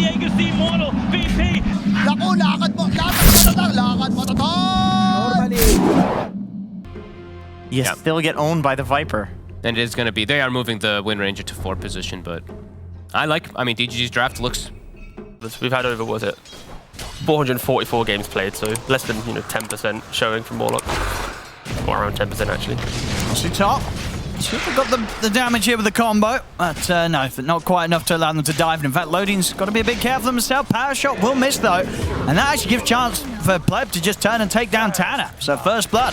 Diego C. Mortal, VP. Naku, lakad mo tatal. You still get owned by the Viper. And it is going to be, they are moving the Wind Ranger to 4th position, but I mean, DGG's draft looks... We've had over, was it, 444 games played, so less than 10% showing from Warlock. Or around 10% actually. Ossie top. Should have got the damage here with the combo, but no, not quite enough to allow them to dive. And in fact, Loading's got to be a bit careful of himself. Power shot will miss though, and that actually gives chance for Pleb to just turn and take down Tanner. So first blood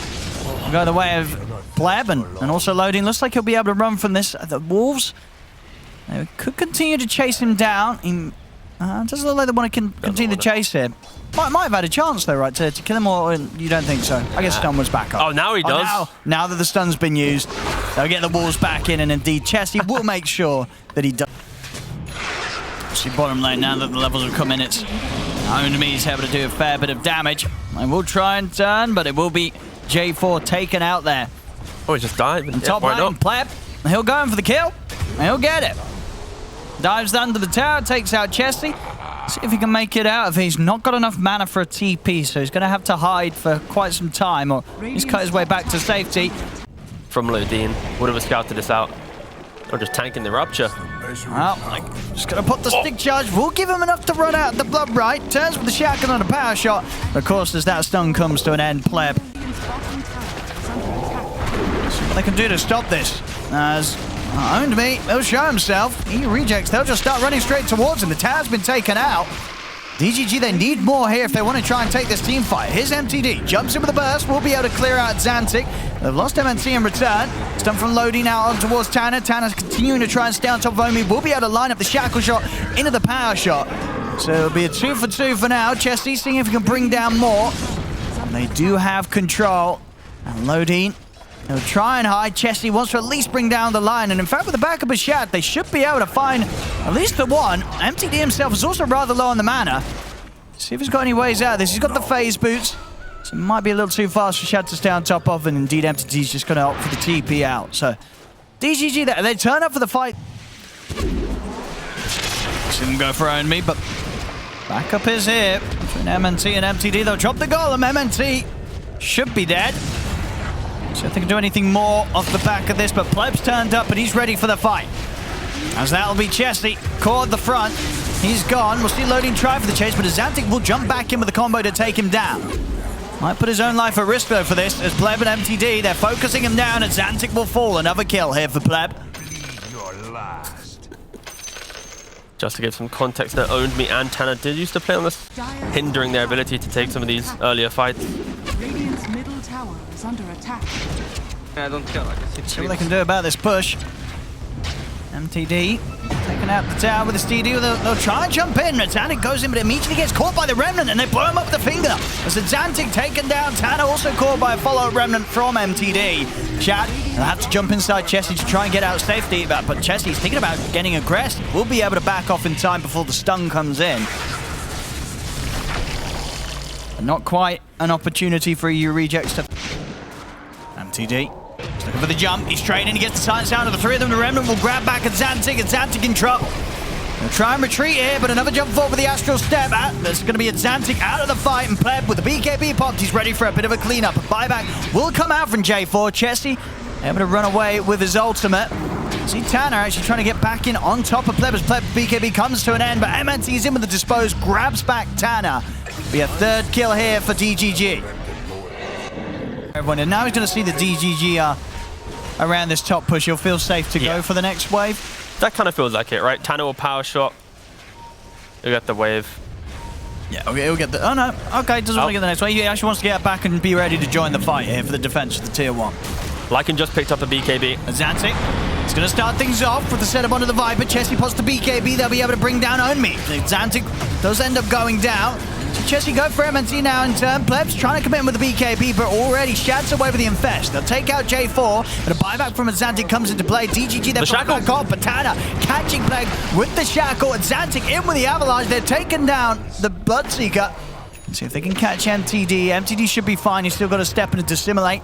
will go the way of Pleb, and also Loading looks like he'll be able to run from this. The Wolves, they could continue to chase him down. He doesn't look like they want to continue the chase here. Might have had a chance though, right, to kill him, or you don't think so? I guess stun was back up. Oh, now he does. Now that the stun's been used, they'll get the Wolves back in, and indeed Chesty will make sure that he does. See bottom lane now that the levels have come in. It's Ownme's able to do a fair bit of damage. I will try and turn, but it will be J4 taken out there. Oh, he just died. And top lane, Pleb, he'll go in for the kill, and he'll get it. Dives under the tower, takes out Chesty. See if he can make it out. If he's not got enough mana for a TP, so he's going to have to hide for quite some time, or he's cut his way back to safety. From Lodine, would have scouted this out. Or just tanking the Rupture. Well, just going to put the stick charge. We'll give him enough to run out the blood right. Turns with the shotgun on a power shot. Of course, as that stun comes to an end, Pleb. See what they can do to stop this. As Owned Me, he'll show himself. He rejects, they'll just start running straight towards him. The tower's been taken out. DGG, they need more here if they want to try and take this team fight. Here's MTD, jumps in with a burst, will be able to clear out Xantic. They've lost MNC in return. Stun from Lodi now on towards Tanner. Tanner's continuing to try and stay on top of Omi. Will be able to line up the shackle shot into the power shot. So it'll be a 2 for 2 for now. Chesty seeing if he can bring down more. And they do have control. And Lodi, they'll try and hide. Chesty wants to at least bring down the line. And in fact, with the back of a shot, they should be able to find at least the one. MTD himself is also rather low on the mana. See if he's got any ways out of this. He's got the phase boots. So it might be a little too fast for Shad to stay on top of. And indeed, MTD's just going to opt for the TP out. So DGG, they turn up for the fight. See them go for Own Me, but backup is here. Between MNT and MTD, they'll drop the golem. MNT should be dead. So if they can do anything more off the back of this, but Pleb's turned up and he's ready for the fight. As that'll be Chesty, caught at the front. He's gone. We'll see Loading try for the chase, but Xantic will jump back in with the combo to take him down. Might put his own life at risk though for this, as Pleb and MTD, they're focusing him down, and Xantic will fall. Another kill here for Pleb. Just to give some context, that Owned Me and Tanner did used to play on this, hindering their ability to take some of these earlier fights. Radiant's middle tower is under attack. See what they can do about this push. MTD taking out the tower with his TD. They'll try and jump in. Xantic goes in, but immediately gets caught by the Remnant, and they blow him up with the finger. As Xantic taken down, Tanner also caught by a follow-up Remnant from MTD. Chad will have to jump inside Chesty to try and get out safety, but Chesty's thinking about getting aggressive. We'll be able to back off in time before the stun comes in. But not quite an opportunity for EU rejects to... MTD. He's looking for the jump, he's trading, he gets the silence down to the three of them. The Remnant will grab back at Xantic, and Xantic in trouble. They'll try and retreat here, but another jump forward with the Astral Step. There's going to be a Xantic out of the fight, and Pleb with the BKB popped, he's ready for a bit of a cleanup. A buyback will come out from J4. Chesty able to run away with his ultimate. See Tanner actually trying to get back in on top of Pleb as Pleb BKB comes to an end, but MNT is in with the dispose, grabs back Tanner. Be a third kill here for DGG. Everyone, and now he's going to see the DGG around this top push. He'll feel safe to go for the next wave. That kind of feels like it, right? Tanner will power shot. He'll get the wave. Yeah, okay, he'll get the... Oh, no. Okay, doesn't want to get the next wave. He actually wants to get back and be ready to join the fight here for the defense of the tier 1. Lycan just picked up a BKB. Xantic is going to start things off with the setup onto the Viper. Chesty pots the BKB. They'll be able to bring down Own Me. Xantic does end up going down. So Chesty go for MNT now in turn. Pleb's trying to come in with the BKB, but already Shad's away with the Infest. They'll take out J4, but a buyback from Xantic comes into play. DGG then back off, but Tanner catching Plague with the shackle, and Xantic in with the Avalanche. They're taking down the Bloodseeker. See if they can catch MTD. MTD should be fine. He's still got to step in and dissimulate.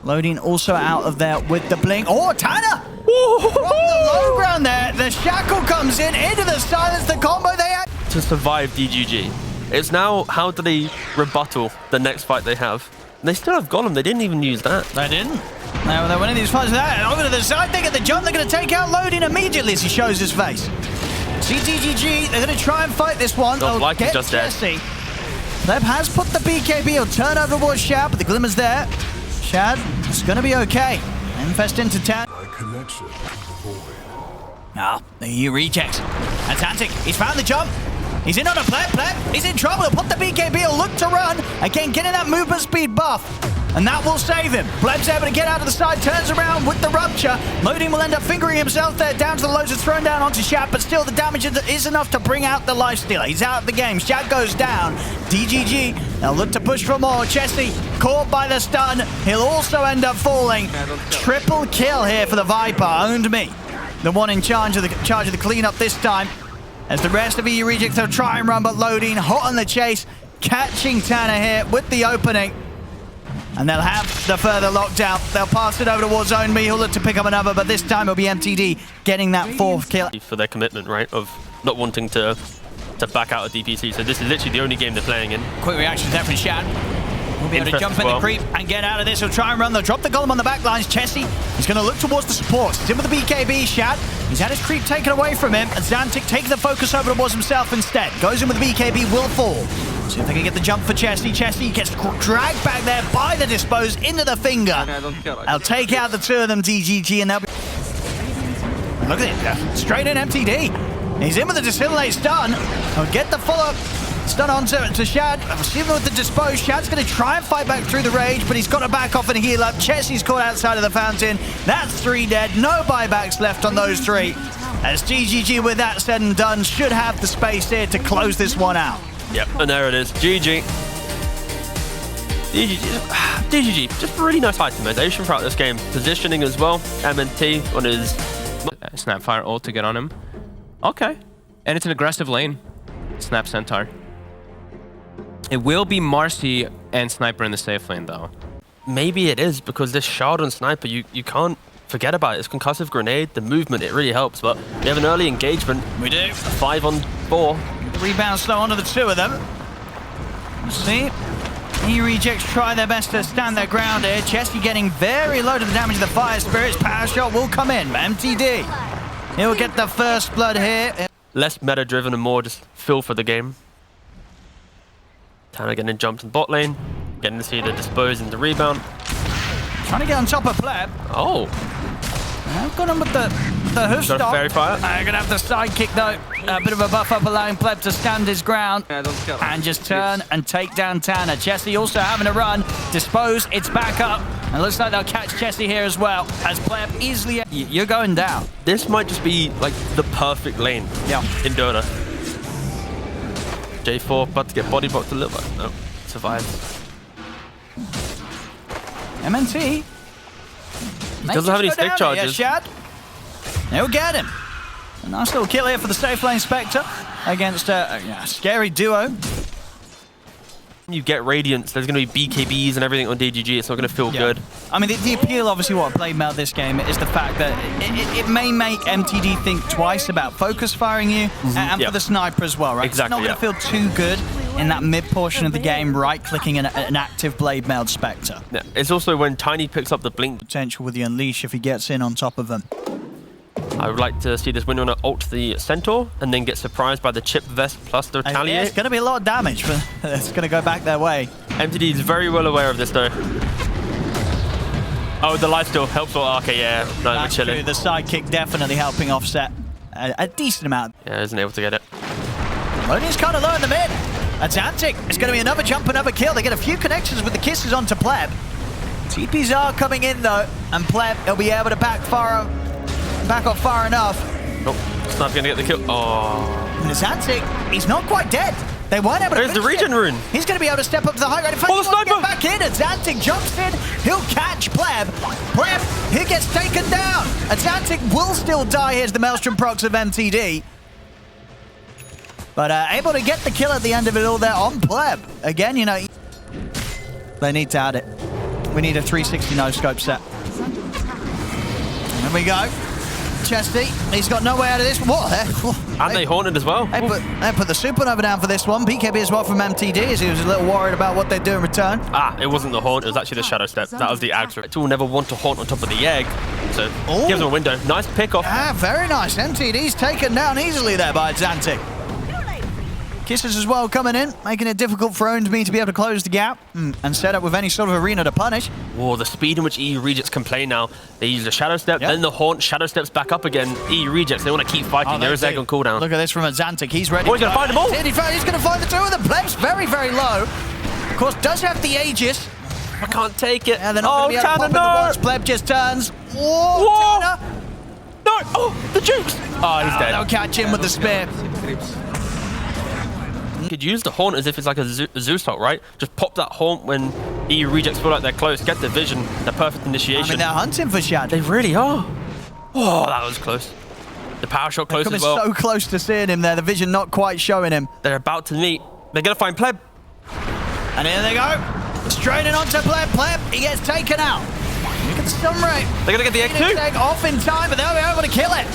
Loading also out of there with the blink. Oh, Tanner! From the low ground there, the shackle comes in into the silence. The combo they had. to survive DGG. It's now how do they rebuttal the next fight they have. And they still have Golem. They didn't even use that. They didn't. Now they're winning these fights with that. Over to the side, they get the jump. They're going to take out Loading immediately as he shows his face. See DGG, they're going to try and fight this one. Not They'll like get just dead. Jesse. Pleb has put the BKB. He'll turn over towards Shad, but the Glimmer's there. Shad, it's going to be okay. Infest into town. Ah, the EU rejects. Atlantic, he's found the jump. He's in on a Pleb. He's in trouble. He'll put the BKB. He'll look to run. Again, getting that movement speed buff. And that will save him. Pleb's able to get out of the side, turns around with the rupture. Loading will end up fingering himself there, down to the lows, is thrown down onto Shad, but still the damage is enough to bring out the lifestealer. He's out of the game. Shad goes down. DGG, they'll look to push for more. Chesty caught by the stun. He'll also end up falling. Triple kill here for the Viper. Owned me. The one in charge of the cleanup this time. As the rest of EU rejects, they'll try and run, but Loading hot on the chase, catching Tanner here with the opening. And they'll have the further lockdown. They'll pass it over towards Own Me. He'll look to pick up another, but this time it'll be MTD getting that fourth kill. For their commitment, right, of not wanting to back out of DPC. So this is literally the only game they're playing in. Quick reaction there from Shad. We'll be able to Infest jump as in well. the creep and get out of this. He'll try and run. They'll drop the Golem on the back lines. Chessie, he's going to look towards the supports. He's in with the BKB. Shad, he's had his creep taken away from him. And Xantic taking the focus over towards himself instead. Goes in with the BKB, will fall. See if they can get the jump for Chessie. Chessie gets dragged back there by the Dispose into the finger. I'll take out the two of them, DGG, and they'll be... Look at it. Straight in MTD. He's in with the Dissimulate stun. He'll get the follow-up. Stun on to Shad. Even with the Dispose, Shad's going to try and fight back through the rage, but he's got to back off and heal up. Chessie's caught outside of the fountain. That's 3 dead. No buybacks left on those 3. As DGG, with that said and done, should have the space here to close this one out. Yep, and there it is. GG. DGG, just really nice itemization throughout this game. Positioning as well. MNT on his... Snapfire ult to get on him. Okay. And it's an aggressive lane. Snap Centaur. It will be Marcy and Sniper in the safe lane, though. Maybe it is, because this shard on Sniper, you can't forget about it. It's concussive grenade, the movement, it really helps. But we have an early engagement. We do. 5 on 4. The rebound slow onto the 2 of them. See? E-Rejects try their best to stand their ground here. Chesky getting very low to the damage of the Fire Spirits. Power shot will come in. MTD. He'll get the first blood here. Less meta-driven and more just feel for the game. Tanner getting jumped in bot lane. Getting to see the Dispose and the rebound. Trying to get on top of Pleb. Oh. I've got him with the hoof Got a stop. fairy fire. I'm going to have the sidekick though. A bit of a buff up, allowing Pleb to stand his ground. And just turn and take down Tanner. Chessie also having a run. Dispose, it's back up. And looks like they'll catch Chessie here as well. As Pleb easily... You're going down. This might just be like the perfect lane in Dota. J4 about to get body blocked a little bit. No, survives. MNT. He doesn't have any stick charges. Shad. He'll get him. A nice little kill here for the safe lane Spectre against a scary duo. You get Radiance, there's going to be BKBs and everything on DGG. It's not going to feel good. I mean, the appeal, obviously, what played about this game is the fact that it may make MTD think twice about focus firing you and for the sniper as well, right? Exactly, it's not going to feel too good in that mid portion of the game, right-clicking an active blade mailed Spectre. Yeah. It's also when Tiny picks up the blink. Potential with the Unleash if he gets in on top of them. I would like to see this winner ult the Centaur and then get surprised by the chip vest plus the retaliate. Yeah, it's going to be a lot of damage, but it's going to go back their way. MTD is very well aware of this though. Oh, the lifesteal helps. Okay, yeah, no, we're chilling. The sidekick definitely helping offset a decent amount. Yeah, isn't able to get it. Loading's kind of low in the mid. Atlantic. It's going to be another jump, another kill. They get a few connections with the kisses onto Pleb. TPs are coming in though, and Pleb will be able to back off far enough. Nope, it's not going to get the kill. Oh. And Atlantic, he's not quite dead. They weren't able to There's the finish regen it. rune. He's going to be able to step up to the high ground. In fact, Oh, the he won't sniper! get back in. Atlantic jumps in. He'll catch Pleb. Pleb, he gets taken down. Atlantic will still die. Here's the Maelstrom procs of MTD. But able to get the kill at the end of it all there on Pleb. Again, you know, they need to add it. We need a 360 no-scope set. There we go. Chesty. He's got no way out of this. What? And they haunted as well. They put the supernova down for this one. BKB as well from MTD, as he was a little worried about what they'd do in return. It wasn't the haunt, it was actually the shadow step. That was the aggro. Two will never want to haunt on top of the egg, so gives him a window. Nice pick off. Very nice. MTD's taken down easily there by Xantic. Kisses as well coming in, making it difficult for OwnedMe to be able to close the gap and set up with any sort of arena to punish. Whoa, the speed in which EU Rejects can play now. They use the shadow step, then the haunt, shadow steps back up again. EU Rejects, they want to keep fighting. There is egg on cooldown. Look at this from Xantic. He's ready. Oh, he's going to find them all. He's going to find the two of them. Pleb's very, very low. Of course, does have the Aegis. I can't take it. Yeah, they're not going to be able to pop it at once. Pleb just turns. Whoa, Tanner. No, oh, the Jukes. Oh, he's dead. They'll catch him with the spear. You could use the haunt as if it's like a Zeus ult, right? Just pop that haunt when EU Rejects feel like they're close. Get the vision, the perfect initiation. I mean, they're hunting for Shad. They really are. Oh, that was close. The power shot close as well. So close to seeing him there. The vision not quite showing him. They're about to meet. They're going to find Pleb. And here they go. Straight in onto Pleb. Pleb, he gets taken out. Look at the stun rate. They're going to get the egg too. Egg off in time, but they'll be able to kill it.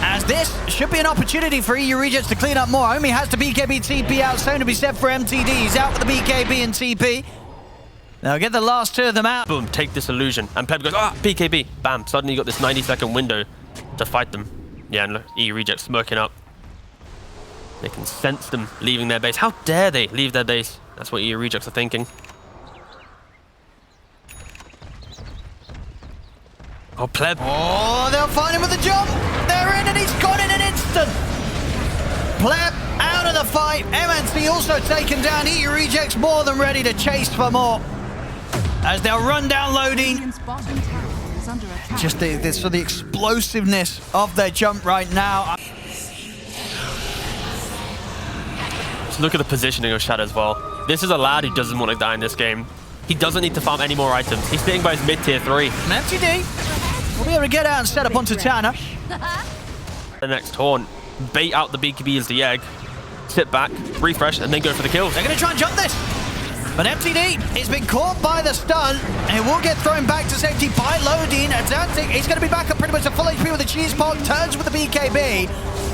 As this should be an opportunity for EU Rejects to clean up more. Omi has the BKB TP out, same to be set for MTD. He's out with the BKB and TP. They'll get the last two of them out. Boom, take this illusion. And Pleb goes, BKB. Bam, suddenly you got this 90-second window to fight them. Yeah, and look, EU Rejects smirking up. They can sense them leaving their base. How dare they leave their base? That's what EU Rejects are thinking. Oh, Pleb. Oh, they'll find him with the jump. They're in and he's gone in an instant. Pleb out of the fight. MNC also taken down. EU Rejects more than ready to chase for more. As they'll run down loading. Radiant's bottom tower is under attack. Just the explosiveness of their jump right now. Just look at the positioning of Shadow as well. This is a lad who doesn't want to die in this game. He doesn't need to farm any more items. He's sitting by his mid-tier 3. MTD will be able to get out and set up onto Tanner. The next haunt. Bait out the BKB as the egg. Sit back, refresh, and then go for the kills. They're going to try and jump this. But MTD has been caught by the stun, and it will get thrown back to safety by loading. Xantic, he's going to be back up pretty much to full HP with the cheese pot, turns with the BKB.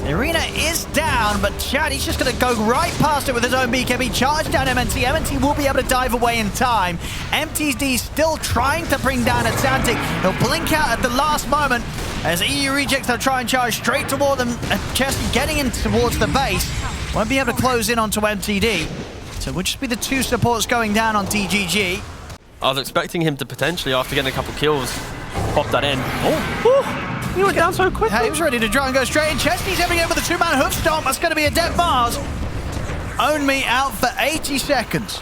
The arena is down, but Chad, he's just going to go right past it with his own BKB, charge down MNT. MNT will be able to dive away in time. MTD still trying to bring down Xantic. He'll blink out at the last moment as EU Rejects will try and charge straight toward them. Chesty getting in towards the base. Won't be able to close in onto MTD. So it would just be the two supports going down on DGG. I was expecting him to potentially, after getting a couple kills, pop that in. Oh, he went down so quickly. Yeah, he was ready to try and go straight in. Chesty's having it with a two-man hoof stomp. That's going to be a dead Mars. OwnedMe out for 80 seconds.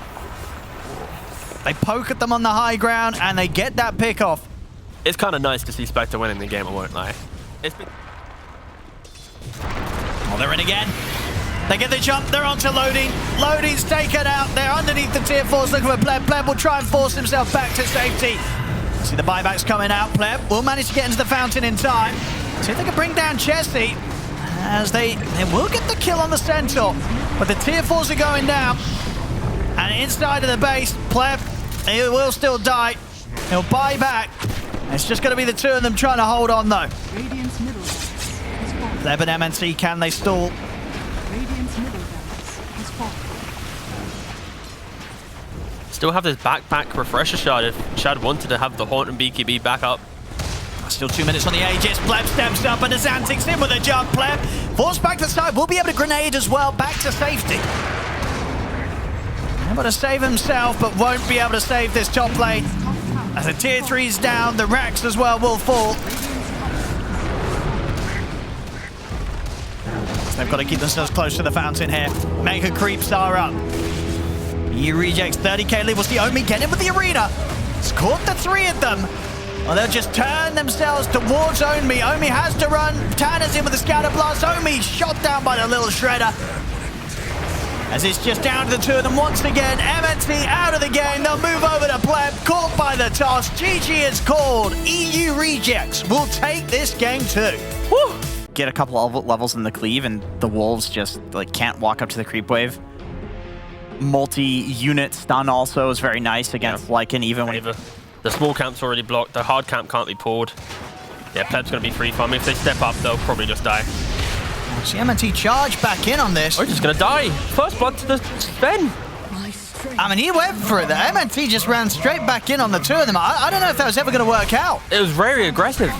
They poke at them on the high ground and they get that pick off. It's kind of nice to see Spectre winning the game, I won't lie. It's been... Oh, they're in again. They get the jump, they're onto loading. Loading's taken out. They're underneath the tier 4s looking for Pleb. Pleb will try and force himself back to safety. See the buybacks coming out. Pleb will manage to get into the fountain in time. See if they can bring down Chesty. As they will get the kill on the Centaur. But the tier 4s are going down. And inside of the base, Pleb, he will still die. He'll buy back. It's just going to be the two of them trying to hold on though. Radiant's middle is falling. Pleb and MNC, can they stall? Radiant's middle is falling. Still have this backpack refresher shard if Shad wanted to have the haunt and BKB back up. Still 2 minutes on the Aegis. Pleb steps up and Xantic's in with a jump. Pleb forced back to the side. Will be able to grenade as well. Back to safety. Able to save himself, but won't be able to save this top lane. As the tier 3's down, the racks as well will fall. They've got to keep themselves close to the fountain here. Mega creeps are up. EU Rejects 30k lead. We'll see OwnedMe get in with the arena. It's caught the 3 of them. Well, they'll just turn themselves towards OwnedMe. OwnedMe has to run. Tanner's in with the scatter blast. OwnedMe shot down by the little shredder. As it's just down to the two of them once again. MNT out of the game. They'll move over to Pleb. Caught by the toss. GG is called. EU Rejects will take this game too. Woo! Get a couple of levels in the cleave and the wolves just like can't walk up to the creep wave. Multi-unit stun also is very nice against Lycan, even when The small camp's already blocked. The hard camp can't be pulled. Yeah, Pleb's going to be free farming. If they step up, they'll probably just die. See MNT charge back in on this. We're just going to die. First blood to the Sven. I mean, he went for it. The MNT just ran straight back in on the two of them. I don't know if that was ever going to work out. It was very aggressive.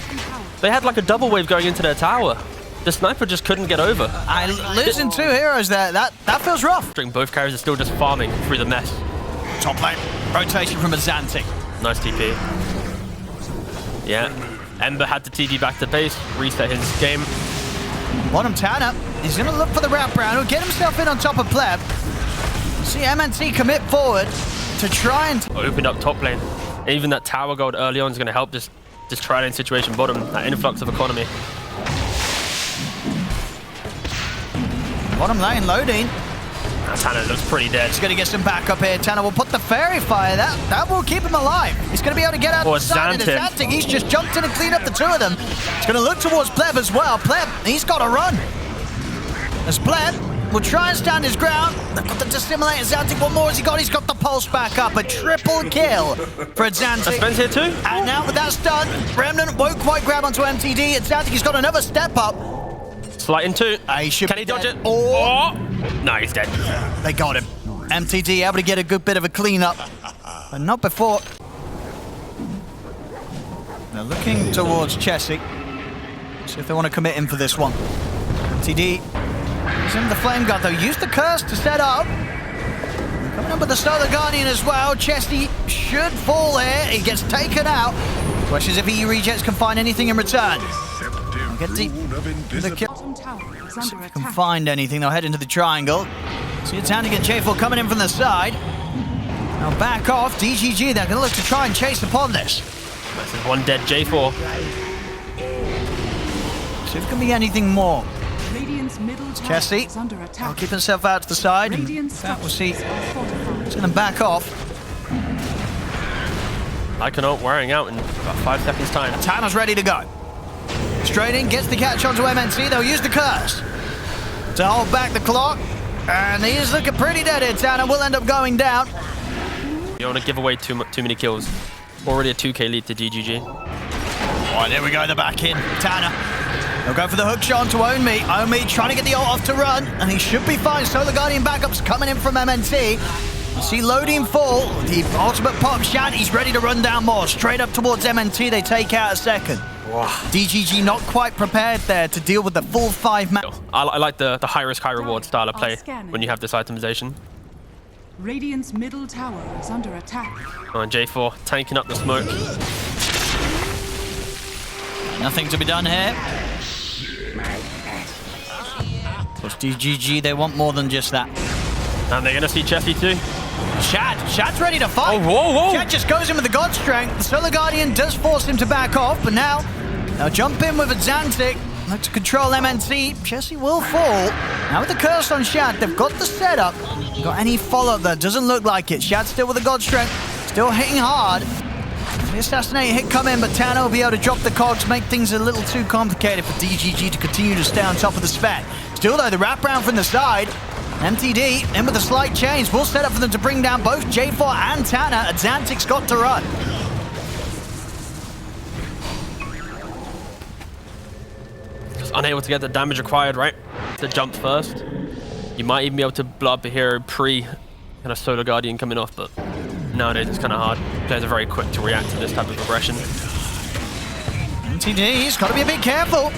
They had like a double wave going into their tower. The sniper just couldn't get over. Losing two heroes there, that feels rough. Both carriers are still just farming through the mess. Top lane, rotation from Azantic. Nice TP. Yeah, Ember had to TD back to base, reset his game. Bottom Tanner, he's going to look for the wraparound. He'll get himself in on top of Pleb. See MNT commit forward to try and... Opened up top lane. Even that tower gold early on is going to help this tri lane situation bottom, that influx of economy. Bottom lane loading. Now Tanner looks pretty dead. He's going to get some backup here. Tanner will put the fairy fire. That will keep him alive. He's going to be able to get out of the side. And Azantic, he's just jumped in and cleaned up the two of them. He's going to look towards Pleb as well. Pleb, he's got to run. As Pleb will try and stand his ground. They've got the dissimulate. Azantic, what more has he got? He's got the pulse back up. A triple kill for Azantic. Sven's here too. And now that that's done, Remnant won't quite grab onto MTD. Azantic, he's got another step up. Slight in two. Can he dodge it? Oh! No, he's dead. They got him. MTD able to get a good bit of a cleanup, but not before. They're looking towards Chessie. See if they want to commit him for this one. MTD is in the Flame Guard though. Use the curse to set up. Coming up with the Solar Guardian as well. Chessie should fall here. He gets taken out. Questions if EU rejects can find anything in return. Get deep. The kill. Bottom tower is See under if we can attack. find anything. They'll head into the triangle. See a town to get J4 coming in from the side. Now back off. DGG, they're going to look to try and chase upon this. This is one dead J4. See if there can be anything more. Radiant's middle tower Chessie, is under he'll attack. keep himself out to the side. And Radiant's that we'll see. structures are fortified. He's going to back off. Lycanroc wearing out in about 5 seconds time. Tanner's ready to go. Straight in, gets the catch onto MNC. They'll use the curse to hold back the clock. And he is looking pretty dead here. Tanner will end up going down. You don't want to give away too many kills. Already a 2k lead to DGG. Oh, there we go, the back in. Tanner. They'll go for the hook shot onto Omi. Omi trying to get the ult off to run. And he should be fine. Solar Guardian backups coming in from MNC. You see loading fall. The ultimate pop shot. He's ready to run down more. Straight up towards MNT. They take out a second. Wow. DGG not quite prepared there to deal with the full 5 man. I like the high risk, high reward style of play when you have this itemization. Radiant's middle tower is under attack. On J4, tanking up the smoke. Nothing to be done here. Plus DGG, they want more than just that. And they're going to see Chessie too. Shad's ready to fight. Oh, whoa. Shad just goes in with the God Strength. The Solar Guardian does force him to back off, but now they'll jump in with Azantic. Look to control MNC. Chessie will fall. Now with the curse on Shad, they've got the setup. Got any follow-up there? Doesn't look like it. Shad still with the God Strength. Still hitting hard. The assassinate hit come in, but Tanner will be able to drop the cogs, make things a little too complicated for DGG to continue to stay on top of the Sven. Still though, the wraparound from the side. MTD in with a slight change. We'll set up for them to bring down both J4 and Tanner. Azantic's got to run. Just unable to get the damage required, right? To jump first. You might even be able to blow up a hero pre kind of Solar Guardian coming off, but nowadays it's kind of hard. Players are very quick to react to this type of aggression. MTD's got to be a bit careful.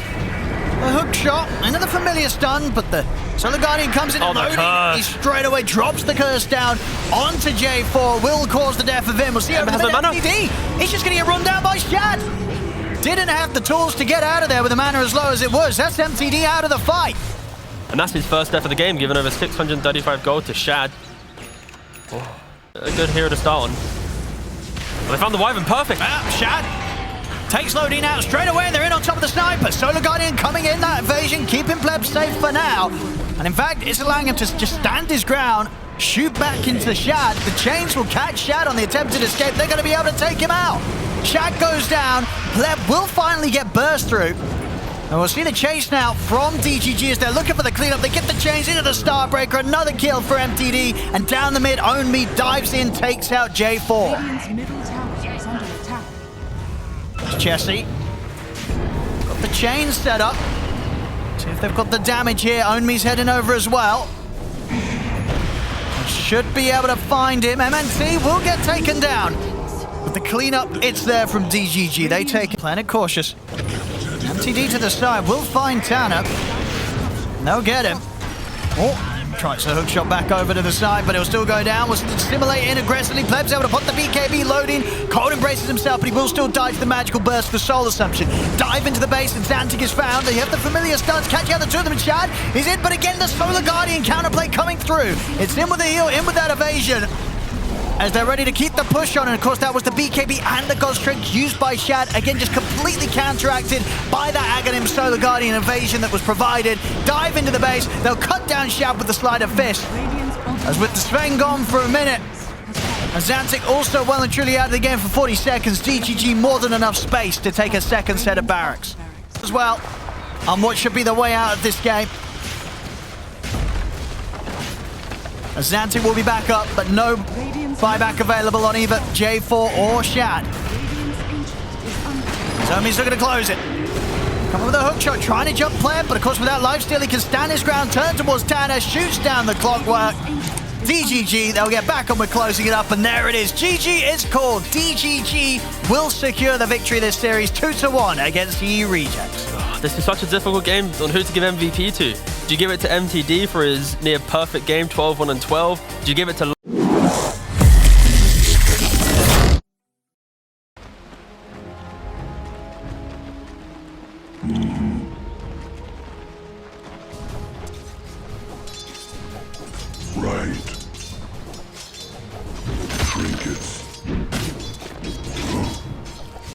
A hook shot into the familiar stun, but the Solar Guardian comes in and loading. He straight away drops the curse down onto J4. Will cause the death of him. We'll see over the MTD. He's just going to get run down by Shad. Didn't have the tools to get out of there with the mana as low as it was. That's MTD out of the fight. And that's his first death of the game, giving over 635 gold to Shad. Oh, a good hero to start on. Well, they found the Wyvern, perfect. Shad takes loading out straight away, and they're in on top of the sniper. Solar Guardian coming in, that evasion, keeping Pleb safe for now. And in fact, it's allowing him to just stand his ground, shoot back into Shad. The chains will catch Shad on the attempted escape. They're going to be able to take him out. Shad goes down. Pleb will finally get burst through. And we'll see the chase now from DGG as they're looking for the cleanup. They get the chains into the Starbreaker. Another kill for MTD. And down the mid, Ownme dives in, takes out J4. Radiant's middle tower is under attack. Chessie Got the chain set up. See if they've got the damage here. Onmi's heading over as well. Should be able to find him. MNC will get taken down. With the cleanup, it's there from DGG. They take it. Playing it cautious. MTD to the side. Will find Tanner. They'll get him. Oh. Tries the hook shot back over to the side, but it'll still go down. Will stimulate in aggressively. Pleb's able to put the BKB loading. Cold embraces himself, but he will still dodge the magical burst for Soul Assumption. Dive into the base, and Xantic is found. They have the familiar stuns. Catch out the two of them, and Shad is in, but again, the Solar Guardian counterplay coming through. It's in with the heal, in with that evasion. As they're ready to keep the push on, and of course that was the BKB and the God Strength used by Shad. Again, just completely counteracted by that Aghanim Solar Guardian evasion that was provided. Dive into the base, they'll cut down Shad with the Sleight of Fist. As with the Sven gone for a minute, and Xantic also well and truly out of the game for 40 seconds. DGG more than enough space to take a second set of barracks as well on what should be the way out of this game. As Xantic will be back up, but no buyback available on either J4 or Shad. Zomi's looking to close it. Coming with a hook shot, trying to jump player, but of course without lifesteal he can stand his ground, turn towards Tanner, shoots down the clockwork. DGG, they'll get back on with closing it up, and there it is. GG is called. DGG will secure the victory this series 2-1 against EU Rejects. This is such a difficult game on who to give MVP to. Do you give it to MTD for his near perfect game, 12-1 and 12? Do you give it to